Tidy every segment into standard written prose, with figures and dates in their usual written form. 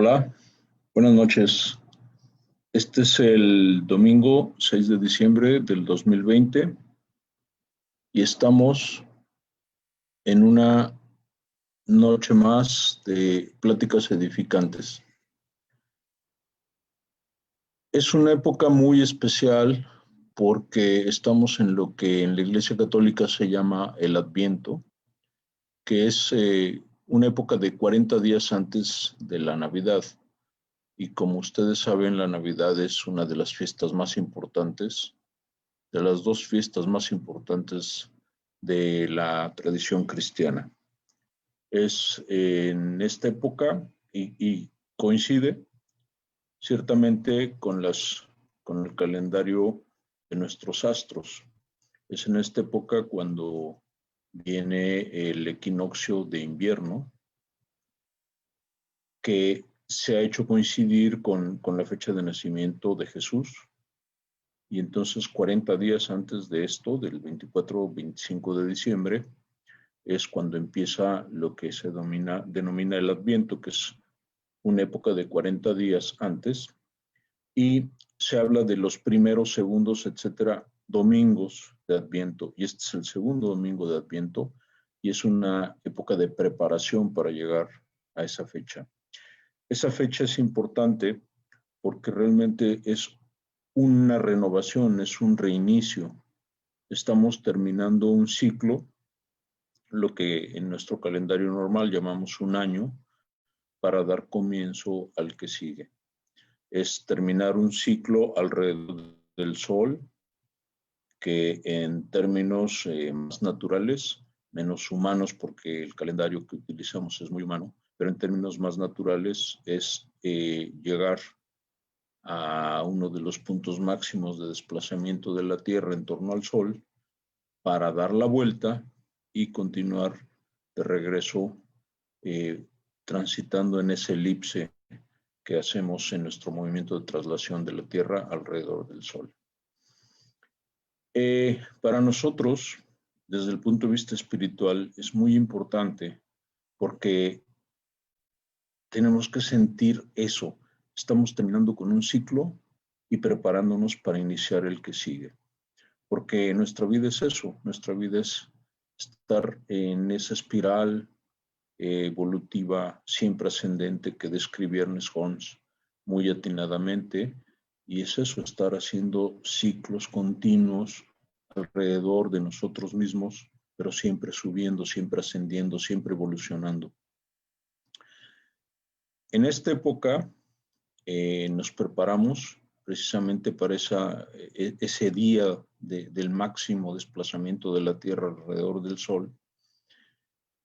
Hola, buenas noches. Este es el domingo 6 de diciembre del 2020 y estamos en una noche más de pláticas edificantes. Es una época muy especial porque estamos en lo que en la Iglesia Católica se llama el Adviento, que es una época de 40 días antes de la Navidad. Y como ustedes saben, la Navidad es una de las fiestas más importantes, de las dos fiestas más importantes de la tradición cristiana. Es en esta época y coincide ciertamente con el calendario de nuestros astros. Es en esta época cuando viene el equinoccio de invierno, que se ha hecho coincidir con la fecha de nacimiento de Jesús. Y entonces 40 días antes de esto, del 24 o 25 de diciembre, es cuando empieza lo que se denomina el Adviento, que es una época de 40 días antes, y se habla de los primeros, segundos, etcétera, domingos de Adviento, y este es el segundo domingo de Adviento, y es una época de preparación para llegar a esa fecha. Esa fecha es importante porque realmente es una renovación, es un reinicio. Estamos terminando un ciclo, lo que en nuestro calendario normal llamamos un año, para dar comienzo al que sigue. Es terminar un ciclo alrededor del Sol, que en términos más naturales, menos humanos, porque el calendario que utilizamos es muy humano, pero en términos más naturales es llegar a uno de los puntos máximos de desplazamiento de la Tierra en torno al Sol para dar la vuelta y continuar de regreso transitando en esa elipse que hacemos en nuestro movimiento de traslación de la Tierra alrededor del Sol. Para nosotros, desde el punto de vista espiritual, es muy importante porque tenemos que sentir eso. Estamos terminando con un ciclo y preparándonos para iniciar el que sigue. Porque nuestra vida es eso, nuestra vida es estar en esa espiral evolutiva siempre ascendente que describe Ernest Holmes muy atinadamente, y es eso, estar haciendo ciclos continuos alrededor de nosotros mismos, pero siempre subiendo, siempre ascendiendo, siempre evolucionando. En esta época nos preparamos precisamente para ese día del máximo desplazamiento de la Tierra alrededor del Sol,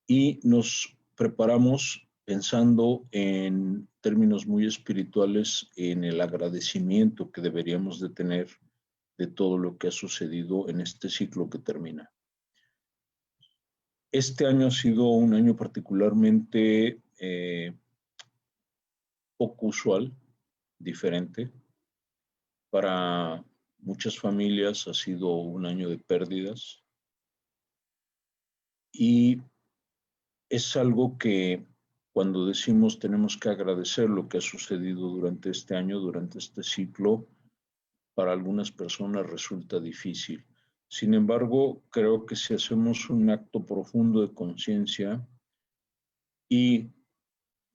y nos preparamos pensando en términos muy espirituales en el agradecimiento que deberíamos de tener de todo lo que ha sucedido en este ciclo que termina. Este año ha sido un año particularmente poco usual, diferente. Para muchas familias ha sido un año de pérdidas y es algo que cuando decimos tenemos que agradecer lo que ha sucedido durante este año, durante este ciclo, para algunas personas resulta difícil. Sin embargo, creo que si hacemos un acto profundo de conciencia y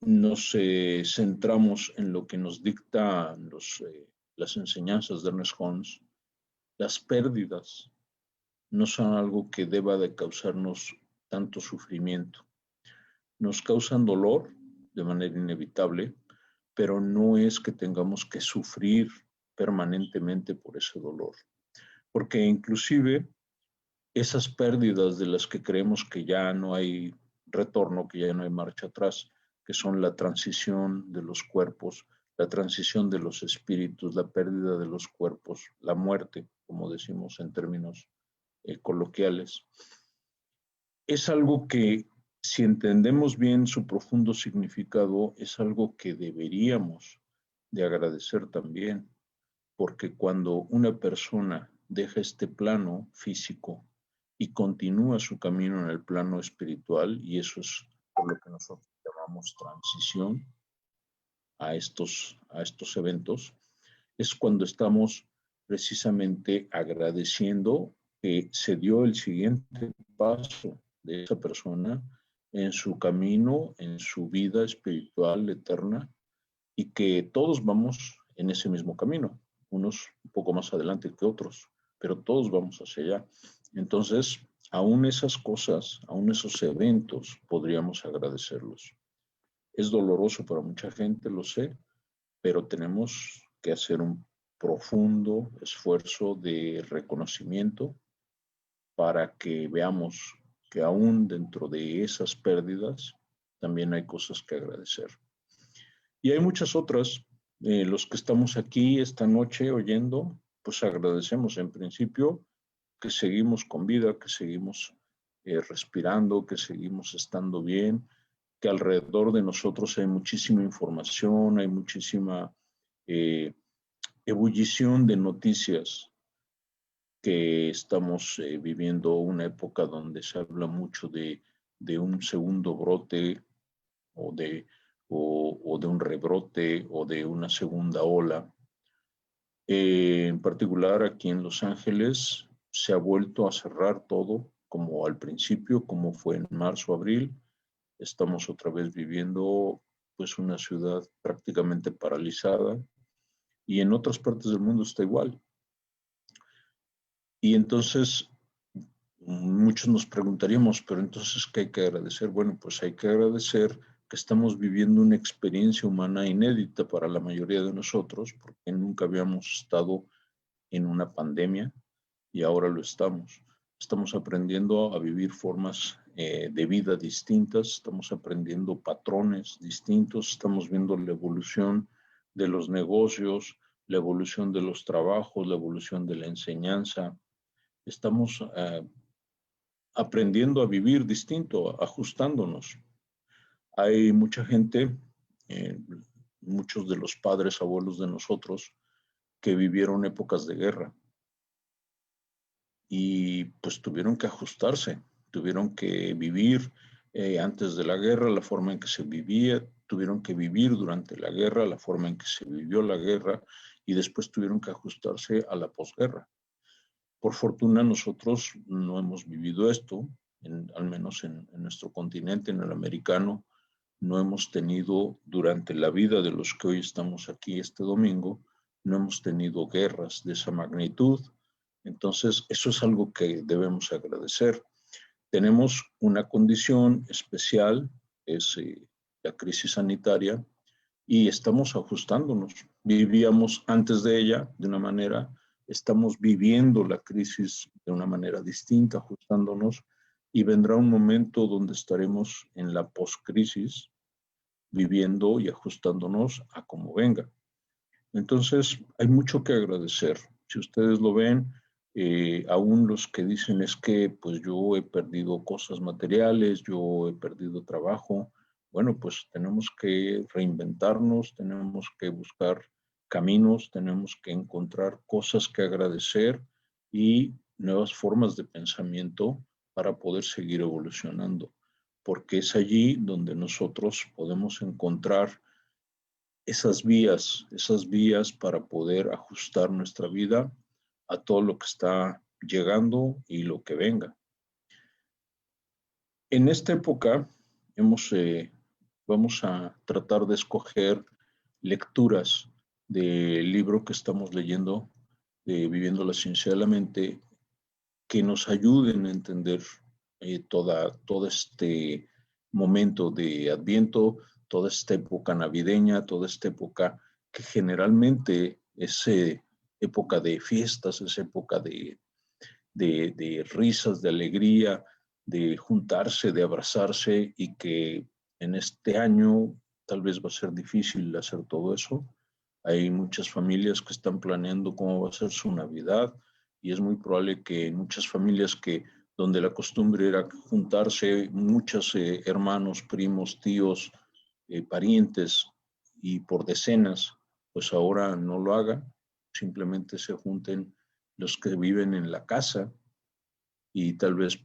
nos centramos en lo que nos dictan las enseñanzas de Ernest Holmes, las pérdidas no son algo que deba de causarnos tanto sufrimiento. Nos causan dolor de manera inevitable, pero no es que tengamos que sufrir permanentemente por ese dolor. Porque inclusive esas pérdidas de las que creemos que ya no hay retorno, que ya no hay marcha atrás, que son la transición de los cuerpos, la transición de los espíritus, la pérdida de los cuerpos, la muerte, como decimos en términos coloquiales, es algo que, si entendemos bien su profundo significado, es algo que deberíamos de agradecer también, porque cuando una persona deja este plano físico y continúa su camino en el plano espiritual, y eso es por lo que nosotros llamamos transición, a estos eventos, es cuando estamos precisamente agradeciendo que se dio el siguiente paso de esa persona en su camino, en su vida espiritual eterna, y que todos vamos en ese mismo camino, unos un poco más adelante que otros, pero todos vamos hacia allá. Entonces, aún esas cosas, aún esos eventos, podríamos agradecerlos. Es doloroso para mucha gente, lo sé, pero tenemos que hacer un profundo esfuerzo de reconocimiento para que veamos que aún dentro de esas pérdidas también hay cosas que agradecer. Y hay muchas otras. Los que estamos aquí esta noche oyendo, pues agradecemos en principio que seguimos con vida, que seguimos respirando, que seguimos estando bien, que alrededor de nosotros hay muchísima información, hay muchísima eh, ebullición de noticias, que estamos viviendo una época donde se habla mucho de un segundo brote o o de un rebrote o de una segunda ola. En particular aquí en Los Ángeles se ha vuelto a cerrar todo como al principio, como fue en marzo, abril. Estamos otra vez viviendo pues una ciudad prácticamente paralizada y en otras partes del mundo está igual. Y entonces muchos nos preguntaríamos, pero entonces, ¿qué hay que agradecer? Bueno, pues hay que agradecer que estamos viviendo una experiencia humana inédita para la mayoría de nosotros, porque nunca habíamos estado en una pandemia y ahora lo estamos. Estamos aprendiendo a vivir formas de vida distintas, estamos aprendiendo patrones distintos, estamos viendo la evolución de los negocios, la evolución de los trabajos, la evolución de la enseñanza. Estamos aprendiendo a vivir distinto, ajustándonos. Hay mucha gente, eh, muchos de los padres, abuelos de nosotros, que vivieron épocas de guerra y pues tuvieron que ajustarse, tuvieron que vivir antes de la guerra la forma en que se vivía, tuvieron que vivir durante la guerra la forma en que se vivió la guerra y después tuvieron que ajustarse a la posguerra. Por fortuna nosotros no hemos vivido esto, al menos en nuestro continente, en el americano, no hemos tenido durante la vida de los que hoy estamos aquí este domingo, no hemos tenido guerras de esa magnitud. Entonces, eso es algo que debemos agradecer. Tenemos una condición especial, es la crisis sanitaria, y estamos ajustándonos. Vivíamos antes de ella de una manera, estamos viviendo la crisis de una manera distinta, ajustándonos, y vendrá un momento donde estaremos en la poscrisis, viviendo y ajustándonos a como venga. Entonces, hay mucho que agradecer. Si ustedes lo ven, aún los que dicen es que pues yo he perdido cosas materiales, yo he perdido trabajo, bueno, pues tenemos que reinventarnos, tenemos que buscar caminos, tenemos que encontrar cosas que agradecer y nuevas formas de pensamiento para poder seguir evolucionando, porque es allí donde nosotros podemos encontrar esas vías para poder ajustar nuestra vida a todo lo que está llegando y lo que venga. En esta época vamos a tratar de escoger lecturas del libro que estamos leyendo, de Viviendo la Ciencia de la Mente, que nos ayuden a entender todo este momento de Adviento, toda esta época navideña, toda esta época que generalmente es época de fiestas, es época de risas, de alegría, de juntarse, de abrazarse, y que en este año tal vez va a ser difícil hacer todo eso. Hay muchas familias que están planeando cómo va a ser su Navidad y es muy probable que en muchas familias que donde la costumbre era juntarse, muchos hermanos, primos, tíos, parientes y por decenas, pues ahora no lo hagan, simplemente se junten los que viven en la casa y tal vez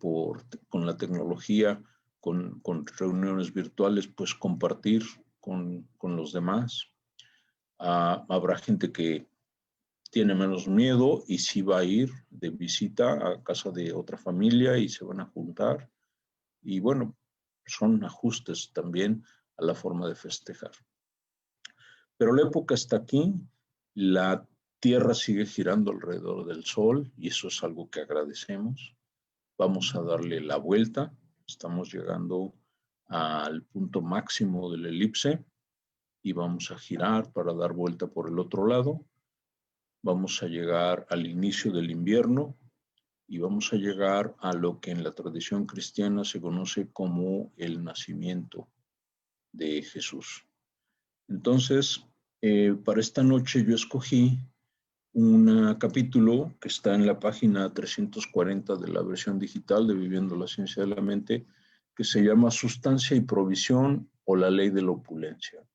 con la tecnología, con reuniones virtuales, pues compartir con los demás. Habrá gente que tiene menos miedo y sí va a ir de visita a casa de otra familia y se van a juntar. Y bueno, son ajustes también a la forma de festejar. Pero la época está aquí, la Tierra sigue girando alrededor del Sol y eso es algo que agradecemos. Vamos a darle la vuelta, estamos llegando al punto máximo de la elipse y vamos a girar para dar vuelta por el otro lado. Vamos a llegar al inicio del invierno y vamos a llegar a lo que en la tradición cristiana se conoce como el nacimiento de Jesús. Entonces, para esta noche yo escogí un capítulo que está en la página 340 de la versión digital de Viviendo la Ciencia de la Mente, que se llama Sustancia y Provisión o la Ley de la Opulencia.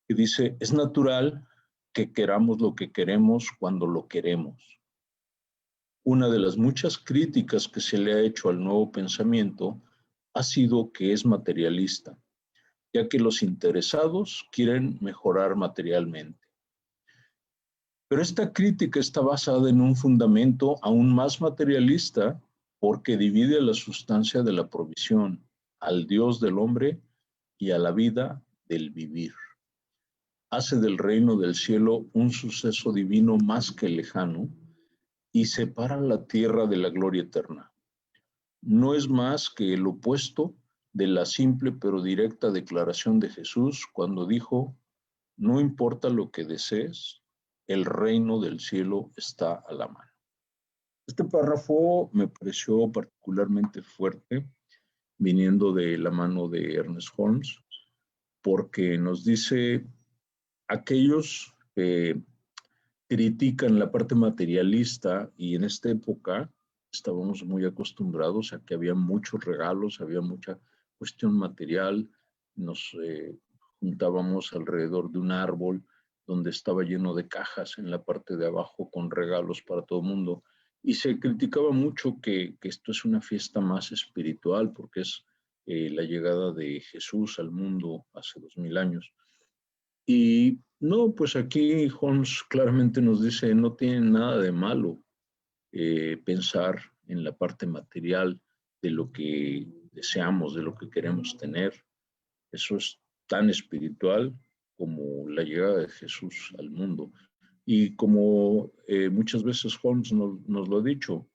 Y dice, es natural que queramos lo que queremos cuando lo queremos. Una de las muchas críticas que se le ha hecho al nuevo pensamiento ha sido que es materialista, ya que los interesados quieren mejorar materialmente. Pero esta crítica está basada en un fundamento aún más materialista porque divide la sustancia de la provisión, al Dios del hombre y a la vida del vivir. Hace del reino del cielo un suceso divino más que lejano y separa la tierra de la gloria eterna. No es más que el opuesto de la simple pero directa declaración de Jesús cuando dijo, no importa lo que desees, el reino del cielo está a la mano. Este párrafo me pareció particularmente fuerte, viniendo de la mano de Ernest Holmes, porque nos dice aquellos que critican la parte materialista y en esta época estábamos muy acostumbrados a que había muchos regalos, había mucha cuestión material, nos juntábamos alrededor de un árbol donde estaba lleno de cajas en la parte de abajo con regalos para todo el mundo. Y se criticaba mucho que esto es una fiesta más espiritual porque es la llegada de Jesús al mundo hace 2000 años. Y no, pues aquí Holmes claramente nos dice, no tiene nada de malo pensar en la parte material de lo que deseamos, de lo que queremos tener. Eso es tan espiritual como la llegada de Jesús al mundo. Y como muchas veces Holmes nos lo ha dicho,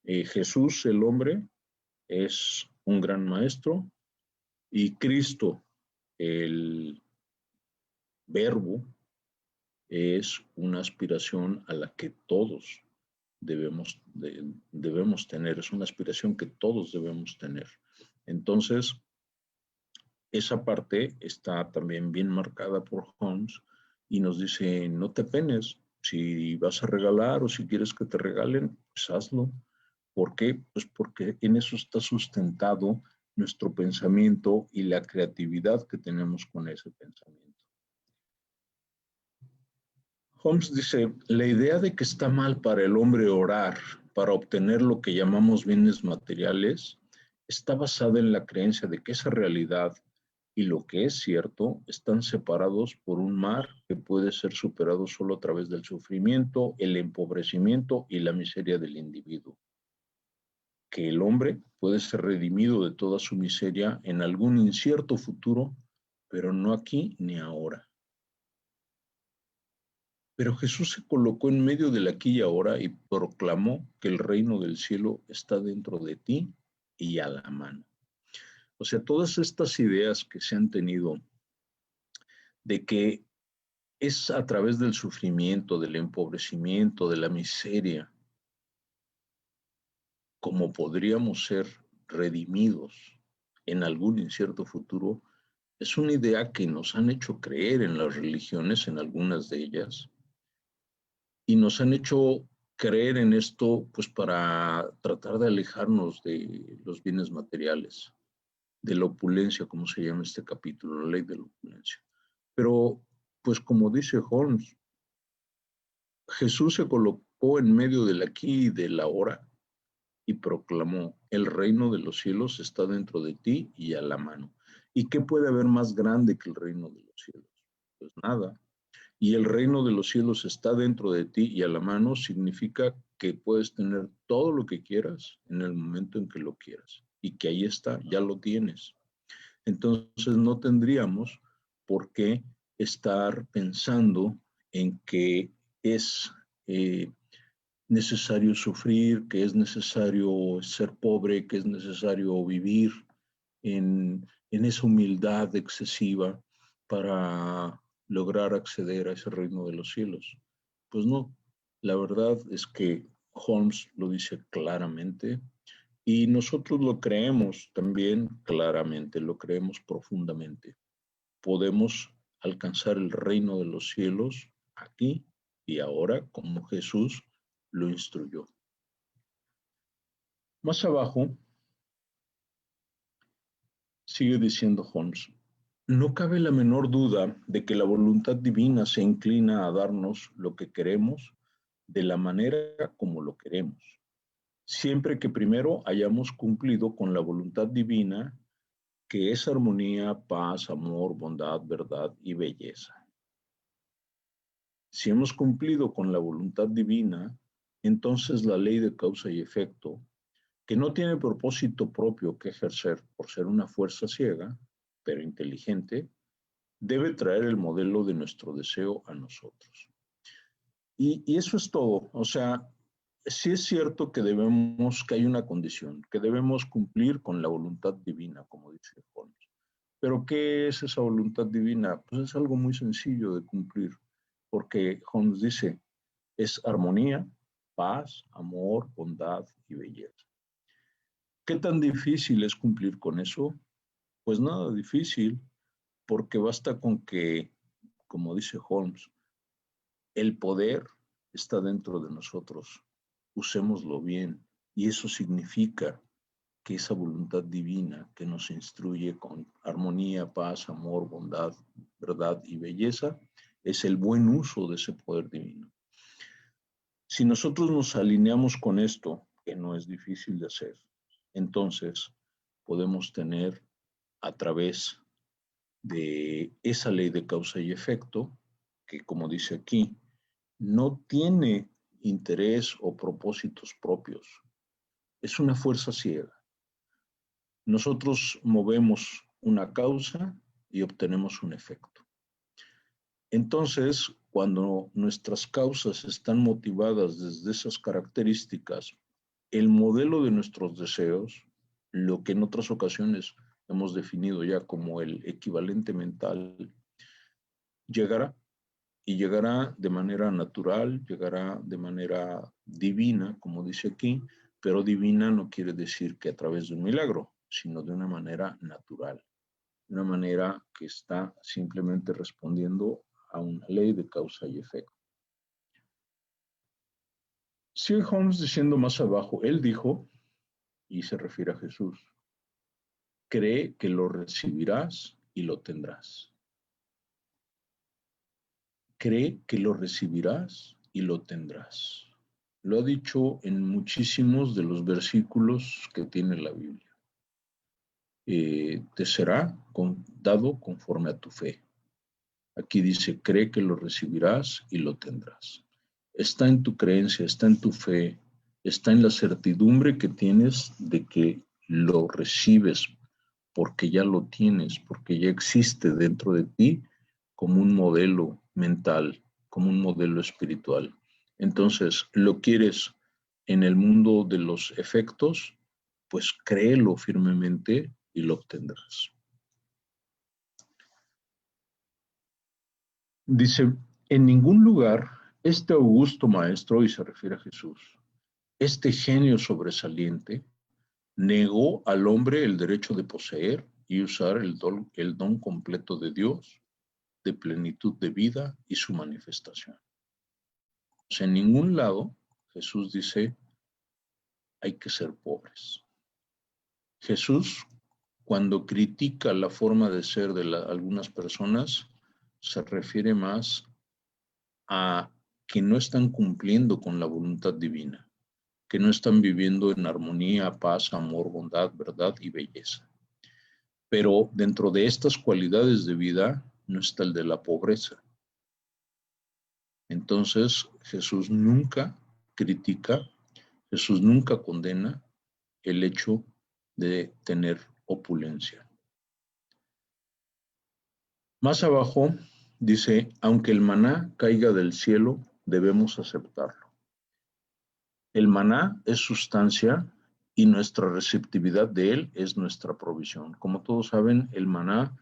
Jesús, el hombre, es un gran maestro y Cristo, el verbo, es una aspiración a la que todos debemos tener, es una aspiración que todos debemos tener. Entonces, esa parte está también bien marcada por Holmes y nos dice, no te penes, si vas a regalar o si quieres que te regalen, pues hazlo. ¿Por qué? Pues porque en eso está sustentado nuestro pensamiento y la creatividad que tenemos con ese pensamiento. Holmes dice, la idea de que está mal para el hombre orar para obtener lo que llamamos bienes materiales está basada en la creencia de que esa realidad y lo que es cierto están separados por un mar que puede ser superado solo a través del sufrimiento, el empobrecimiento y la miseria del individuo. Que el hombre puede ser redimido de toda su miseria en algún incierto futuro, pero no aquí ni ahora. Pero Jesús se colocó en medio del aquí y ahora y proclamó que el reino del cielo está dentro de ti y a la mano. O sea, todas estas ideas que se han tenido de que es a través del sufrimiento, del empobrecimiento, de la miseria, como podríamos ser redimidos en algún incierto futuro, es una idea que nos han hecho creer en las religiones, en algunas de ellas, y nos han hecho creer en esto pues para tratar de alejarnos de los bienes materiales, de la opulencia, como se llama este capítulo, la ley de la opulencia. Pero pues como dice Holmes, Jesús se colocó en medio del aquí y del ahora y proclamó, el reino de los cielos está dentro de ti y a la mano. ¿Y qué puede haber más grande que el reino de los cielos? Pues nada. y el reino de los cielos está dentro de ti y a la mano, significa que puedes tener todo lo que quieras en el momento en que lo quieras y que ahí está, ya lo tienes. Entonces no tendríamos por qué estar pensando en que es necesario sufrir, que es necesario ser pobre, que es necesario vivir en esa humildad excesiva para lograr acceder a ese reino de los cielos. Pues no, la verdad es que Holmes lo dice claramente y nosotros lo creemos también claramente, lo creemos profundamente. Podemos alcanzar el reino de los cielos aquí y ahora como Jesús lo instruyó. Más abajo, sigue diciendo Holmes, no cabe la menor duda de que la voluntad divina se inclina a darnos lo que queremos de la manera como lo queremos, siempre que primero hayamos cumplido con la voluntad divina, que es armonía, paz, amor, bondad, verdad y belleza. Si hemos cumplido con la voluntad divina, entonces la ley de causa y efecto, que no tiene propósito propio que ejercer por ser una fuerza ciega, pero inteligente, debe traer el modelo de nuestro deseo a nosotros. Y eso es todo. O sea, sí es cierto que que hay una condición, que debemos cumplir con la voluntad divina, como dice Holmes. Pero ¿qué es esa voluntad divina? Pues es algo muy sencillo de cumplir, porque Holmes dice, es armonía, paz, amor, bondad y belleza. ¿Qué tan difícil es cumplir con eso? Pues nada difícil, porque basta con que, como dice Holmes, el poder está dentro de nosotros, usémoslo bien, y eso significa que esa voluntad divina que nos instruye con armonía, paz, amor, bondad, verdad y belleza, es el buen uso de ese poder divino. Si nosotros nos alineamos con esto, que no es difícil de hacer, entonces podemos tener a través de esa ley de causa y efecto, que como dice aquí, no tiene interés o propósitos propios, es una fuerza ciega. Nosotros movemos una causa y obtenemos un efecto. Entonces, cuando nuestras causas están motivadas desde esas características, el modelo de nuestros deseos, lo que en otras ocasiones hemos definido ya como el equivalente mental, llegará y llegará de manera natural, llegará de manera divina, como dice aquí, pero divina no quiere decir que a través de un milagro, sino de una manera natural, de una manera que está simplemente respondiendo a una ley de causa y efecto. Sigue Holmes diciendo más abajo, él dijo, y se refiere a Jesús, cree que lo recibirás y lo tendrás. Cree que lo recibirás y lo tendrás. Lo ha dicho en muchísimos de los versículos que tiene la Biblia. Te será dado conforme a tu fe. Aquí dice, cree que lo recibirás y lo tendrás. Está en tu creencia, está en tu fe, está en la certidumbre que tienes de que lo recibes porque ya lo tienes, porque ya existe dentro de ti como un modelo mental, como un modelo espiritual. Entonces, ¿lo quieres en el mundo de los efectos? Pues créelo firmemente y lo obtendrás. Dice, en ningún lugar este augusto maestro, y se refiere a Jesús, este genio sobresaliente, negó al hombre el derecho de poseer y usar el don completo de Dios, de plenitud de vida y su manifestación. O sea, en ningún lado Jesús dice, hay que ser pobres. Jesús, cuando critica la forma de ser de algunas personas, se refiere más a que no están cumpliendo con la voluntad divina, que no están viviendo en armonía, paz, amor, bondad, verdad y belleza. Pero dentro de estas cualidades de vida no está el de la pobreza. Entonces, Jesús nunca critica, Jesús nunca condena el hecho de tener opulencia. Más abajo dice, aunque el maná caiga del cielo, debemos aceptarlo. El maná es sustancia y nuestra receptividad de él es nuestra provisión. Como todos saben, el maná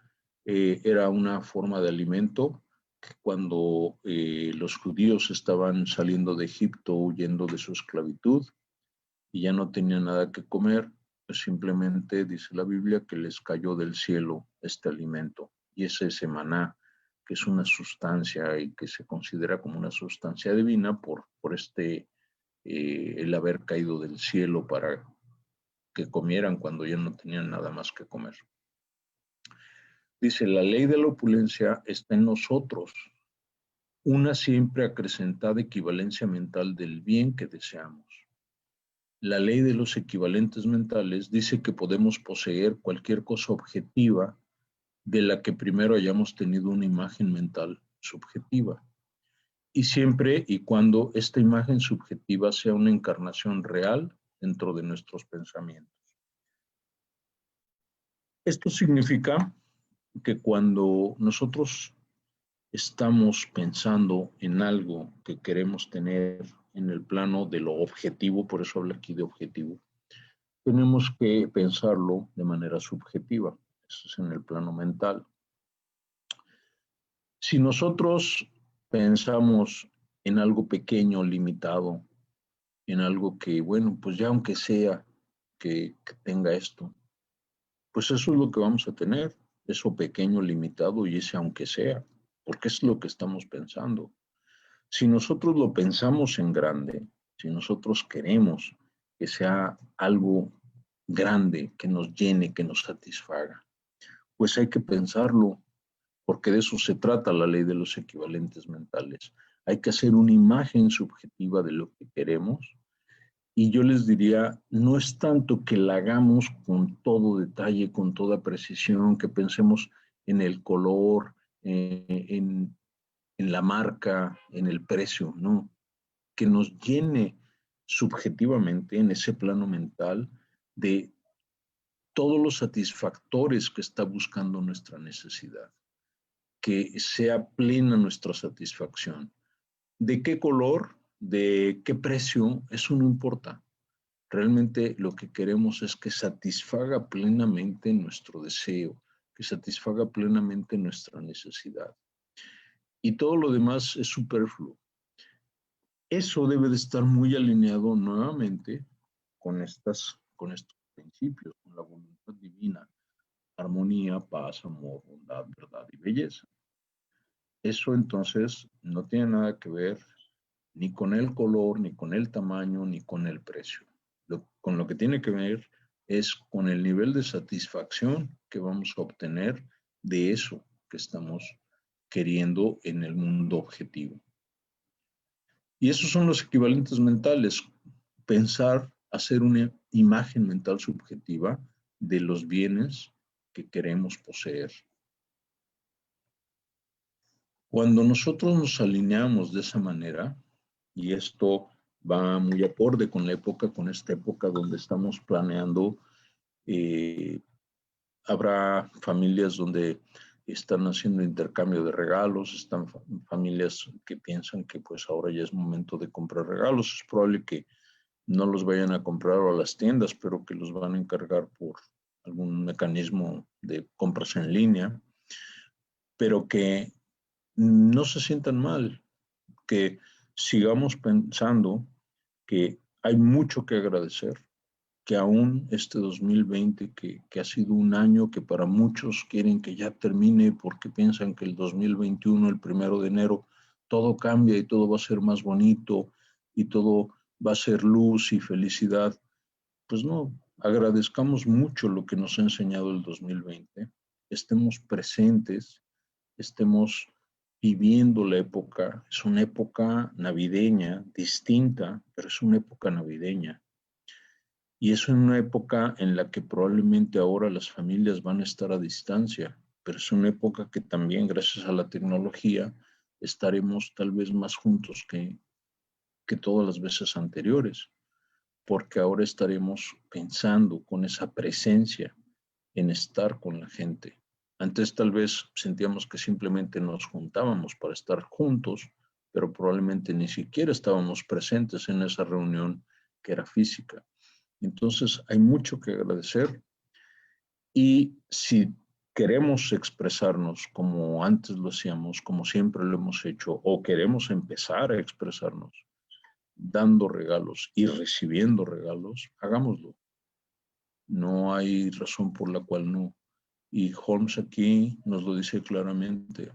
era una forma de alimento que cuando los judíos estaban saliendo de Egipto, huyendo de su esclavitud, y ya no tenían nada que comer, pues simplemente dice la Biblia que les cayó del cielo este alimento. Y es ese maná, que es una sustancia y que se considera como una sustancia divina por el haber caído del cielo para que comieran cuando ya no tenían nada más que comer. Dice, la ley de la opulencia está en nosotros, una siempre acrecentada equivalencia mental del bien que deseamos. La ley de los equivalentes mentales dice que podemos poseer cualquier cosa objetiva de la que primero hayamos tenido una imagen mental subjetiva. Y siempre y cuando esta imagen subjetiva sea una encarnación real dentro de nuestros pensamientos. Esto significa que cuando nosotros estamos pensando en algo que queremos tener en el plano de lo objetivo, por eso habla aquí de objetivo, tenemos que pensarlo de manera subjetiva, eso es en el plano mental. Si nosotros pensamos en algo pequeño, limitado, en algo que, bueno, pues ya aunque sea que tenga esto, pues eso es lo que vamos a tener, eso pequeño, limitado y ese aunque sea, porque es lo que estamos pensando. Si nosotros lo pensamos en grande, si nosotros queremos que sea algo grande, que nos llene, que nos satisfaga, pues hay que pensarlo, porque de eso se trata la ley de los equivalentes mentales. Hay que hacer una imagen subjetiva de lo que queremos. Y yo les diría, no es tanto que la hagamos con todo detalle, con toda precisión, que pensemos en el color, en la marca, en el precio, no. Que nos llene subjetivamente en ese plano mental de todos los satisfactores que está buscando nuestra necesidad. Que sea plena nuestra satisfacción. ¿De qué color? ¿De qué precio? Eso no importa. Realmente lo que queremos es que satisfaga plenamente nuestro deseo, que satisfaga plenamente nuestra necesidad. Y todo lo demás es superfluo. Eso debe de estar muy alineado nuevamente con estos principios, con la voluntad divina, armonía, paz, amor, bondad, verdad y belleza. Eso entonces no tiene nada que ver ni con el color, ni con el tamaño, ni con el precio. Con lo que tiene que ver es con el nivel de satisfacción que vamos a obtener de eso que estamos queriendo en el mundo objetivo. Y esos son los equivalentes mentales. Pensar, hacer una imagen mental subjetiva de los bienes que queremos poseer. Cuando nosotros nos alineamos de esa manera, y esto va muy acorde con la época, con esta época donde estamos planeando, habrá familias donde están haciendo intercambio de regalos, están familias que piensan que pues ahora ya es momento de comprar regalos, es probable que no los vayan a comprar a las tiendas, pero que los van a encargar por algún mecanismo de compras en línea, pero que no se sientan mal, que sigamos pensando que hay mucho que agradecer, que aún este 2020, que ha sido un año que para muchos quieren que ya termine porque piensan que el 2021, el 1 de enero, todo cambia y todo va a ser más bonito y todo va a ser luz y felicidad. Pues no, agradezcamos mucho lo que nos ha enseñado el 2020, estemos presentes, estemos viviendo la época. Es una época navideña, distinta, pero es una época navideña. Y es una época en la que probablemente ahora las familias van a estar a distancia, pero es una época que también, gracias a la tecnología, estaremos tal vez más juntos que todas las veces anteriores, porque ahora estaremos pensando con esa presencia en estar con la gente. Antes tal vez sentíamos que simplemente nos juntábamos para estar juntos, pero probablemente ni siquiera estábamos presentes en esa reunión que era física. Entonces hay mucho que agradecer y si queremos expresarnos como antes lo hacíamos, como siempre lo hemos hecho, o queremos empezar a expresarnos dando regalos y recibiendo regalos, hagámoslo. No hay razón por la cual no. Y Holmes aquí nos lo dice claramente.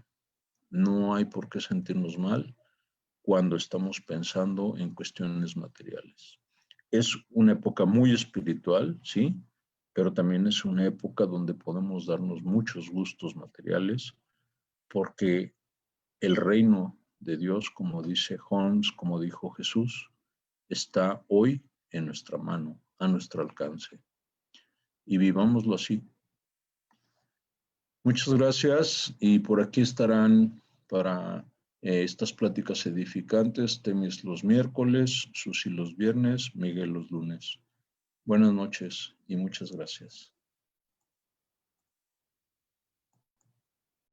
No hay por qué sentirnos mal cuando estamos pensando en cuestiones materiales. Es una época muy espiritual, sí, pero también es una época donde podemos darnos muchos gustos materiales porque el reino de Dios, como dice Holmes, como dijo Jesús, está hoy en nuestra mano, a nuestro alcance. Y vivámoslo así. Muchas gracias y por aquí estarán para estas pláticas edificantes, Temis los miércoles, Susi los viernes, Miguel los lunes. Buenas noches y muchas gracias.